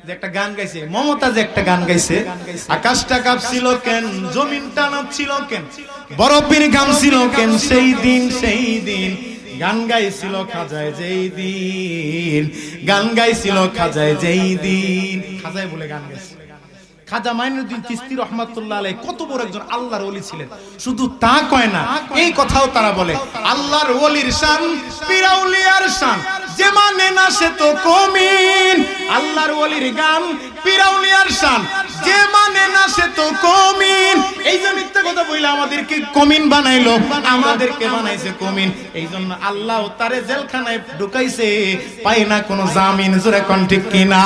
যে একটা গান গাইছে, মমতাজ একটা গান গাইছে, আকাশটা কাঁপছিল কেন, জমিনটা নাচছিল কেন, বরফের ঘাম ছিল কেন সেই দিন গান গাইছিল খাজায় যেই দিন, গান গাইছিল খাজায় যেই দিন। খাজায় বলে গান গাইছে। খাজা মাইনুদ্দিন চিশতি রহমাতুল্লাহ আলাইহি কত বড় একজন আল্লাহর ওলি ছিলেন। শুধু তা কয় না, এই কথাও তারা বলে, আল্লাহর ওলির শান পীর আউলিয়ার শান, যে মানে না সে তো কমিন। আল্লাহর ওলির গান পীর আউলিয়ার শান, যে মানে না সে তো কমিন। এই যে মিথ্যা কথা বইলা আমাদেরকে কমিন বানাইলো, আমাদেরকে বানাইছে কমিন। এই জন্য আল্লাহ তারে জেলখানায় ঢুকাইছে, পায় না কোনো জামিন। জোরে কোন ঠিক কিনা?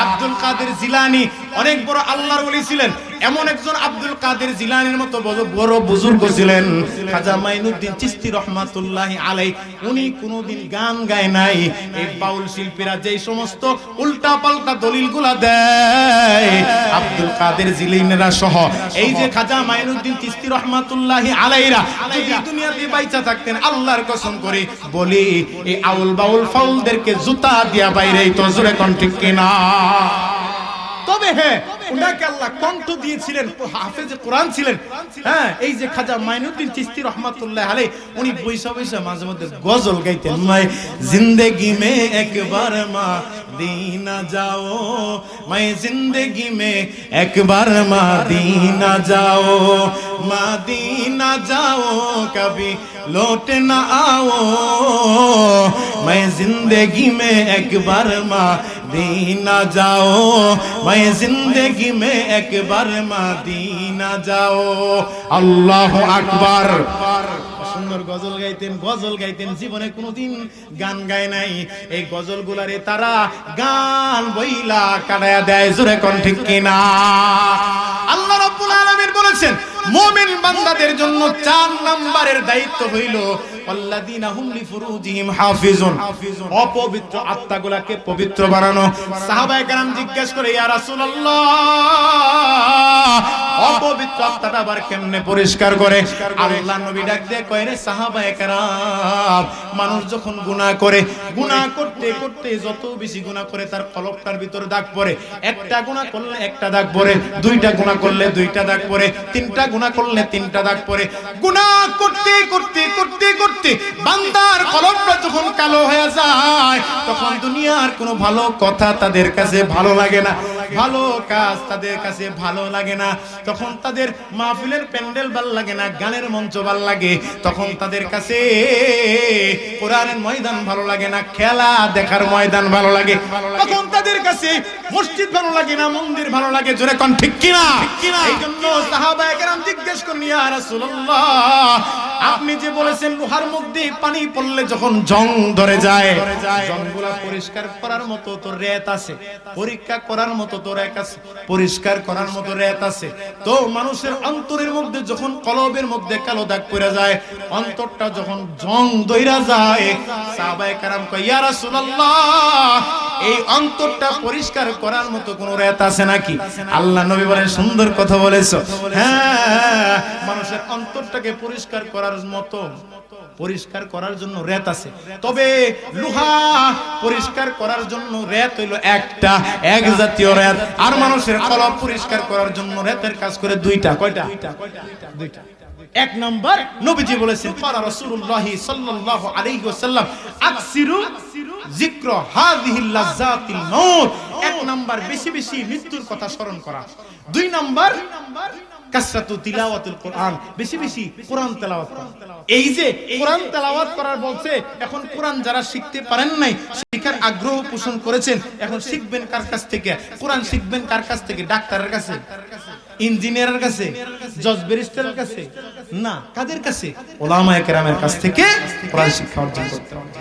আব্দুল কাদের জিলানী অনেক বড় আল্লাহর ওলি ছিলেন। এমন একজন আব্দুল কাদের জিলানীর মতো বড় বুজুর্গ ছিলেন খাজা মাইনুদ্দিন চিশতি রহমাতুল্লাহি আলাইহি। উনি কোনোদিন গান গায় নাই। এই বাউল শিল্পীরা যেই সমস্ত উল্টা পাল্টা দলিলগুলা দেয়, আব্দুল কাদের জিলানীরা সহ এই যে খাজা মাইনুদ্দিন চিশতি রহমাতুল্লাহি আলাইহিরা যদি দুনিয়াতে বাইচা থাকতেন, আল্লাহর কসম করে বলি এই আউল বাউল ফাউলদেরকে জুতা দিয়া বাইরেই তো। জোরে কোন ঠিক কিনা? তবে হ্যাঁ, উনাকে আল্লাহ কণ্ঠ দিয়েছিলেন, হাফেজে কোরআন ছিলেন। হ্যাঁ, এই যে খাজা মাইনুদ্দিন চিশতি রহমাতুল্লাহ আলাইহি, উনি বৈশা বৈশা মাঝে মধ্যে গজল গাইতেন। मैं जिंदगी में एक बार मदीना जाओ, मैं जिंदगी में एक बार मदीना जाओ, मदीना जाओ कभी लौट ना आओ, मैं जिंदगी में एक बार मदीना जाओ, मैं जिंदगी में एक बार मदीना जाओ। अल्लाहु আকবার। সুন্দর গজল গাইতেন। জীবনে কোনোদিন গান গায় নাই। এই গজলগুলারে তারা গান বইলা কাটায়া দেয়। জোরে কোন ঠিক কিনা? আল্লাহ রাব্বুল আলামিন বলেছেন, মুমিন বান্দাদের জন্য 4 নম্বরের দায়িত্ব হইল আল্লাযীনা হুম লিফুরুজিহিম হাফিজুন, অপবিত্র আত্মাগুলোকে পবিত্র বানানো। সাহাবায়ে কেরাম জিজ্ঞেস করে, ইয়া রাসূলুল্লাহ, অপবিত্র আত্মাটা আবার কেমনে পরিষ্কার করে? আল্লাহর নবী ডাক দিয়ে কয়, রে সাহাবায়ে কেরাম, মানুষ যখন গুনাহ করে, গুনাহ করতে করতে যত বেশি গুনাহ করে তার কলবটার ভিতরে দাগ পড়ে। একটা গুনাহ করলে একটা দাগ পড়ে, দুইটা গুনাহ করলে দুইটা দাগ পড়ে, তিনটা গুনাহ করলে তিনটা দাগ পড়ে। গুনাহ করতে করতে করতে করতে বান্দার কলবটা যখন কালো হয়ে যায়, তখন দুনিয়ার কোনো ভালো কথা তাদের কাছে ভালো লাগে না, ভালো কাজ তাদের কাছে ভালো লাগে না। তখন তাদের মাহফিলের প্যান্ডেল ভালো লাগে না, গানের মঞ্চ ভালো লাগে। তখন তাদের কাছে কোরআনের ময়দান ভালো লাগে না, খেলা দেখার ময়দান ভালো লাগে। তখন তাদের কাছে মসজিদ ভালো লাগে না, মন্দির ভালো লাগে। জোরে কোন ঠিক কিনা? এই জন্য সাহাবায়ে কেরাম জিজ্ঞেস করেন, ইয়া রাসূলুল্লাহ, আপনি যে বলেছেন লোহার মধ্যে পানি পড়লে যখন জং ধরে যায়, জংগুলা পরিষ্কার করার মতো তো রেত আছে, পরীক্ষা করার মতো তো রেত আছে, পরিষ্কার করার মতো রেত আছে। তো মানুষের অন্তরের মধ্যে যখন কলবের মধ্যে কালো দাগ পড়ে যায়, অন্তরটা যখন জং ধইরা যায়, সাহাবায়ে কেরাম কয়, ইয়া রাসূলুল্লাহ, এই অন্তরটা পরিষ্কার করার মতো কোন রেত আছে নাকি? আল্লাহ নবী বলেন, সুন্দর কথা বলেছো। হ্যাঁ, মানুষের অন্তরটাকে পরিষ্কার করার মতো, পরিষ্কার করার জন্য রেত আছে। তবে লোহা পরিষ্কার করার জন্য রেত হইল একটা, এক জাতীয় রেত। আর মানুষের কলব পরিষ্কার করার জন্য রেতের কাজ করে দুইটা। কয়টা? দুইটা। এক নাম্বার, নবীজি বলেছেন, পারা রাসূলুল্লাহ সাল্লাল্লাহু আলাইহি ওয়াসাল্লাম, আকসিরু যিকর হাযিহিল লাযাতিল মাউত। এক নাম্বার, বেশি বেশি মৃত্যুর কথা স্মরণ করা। দুই নাম্বার, কাসরাতু তিলাওয়াতুল কোরআন, বেশি বেশি কোরআন তেলাওয়াত করা। এই যে কোরআন তেলাওয়াত করার বলছে, এখন কোরআন যারা শিখতে পারেন নাই, শিখার আগ্রহ পোষণ করেছেন, এখন শিখবেন কার কাছ থেকে? কোরআন শিখবেন কার কাছ থেকে? ডাক্তারের কাছে, ইঞ্জিনিয়ারের কাছে, জজ ব্যারিস্টারের কাছে না, কাদের কাছে? উলামায়ে কেরামের কাছ থেকে কোরআন শিক্ষা অর্জন করতে হবে।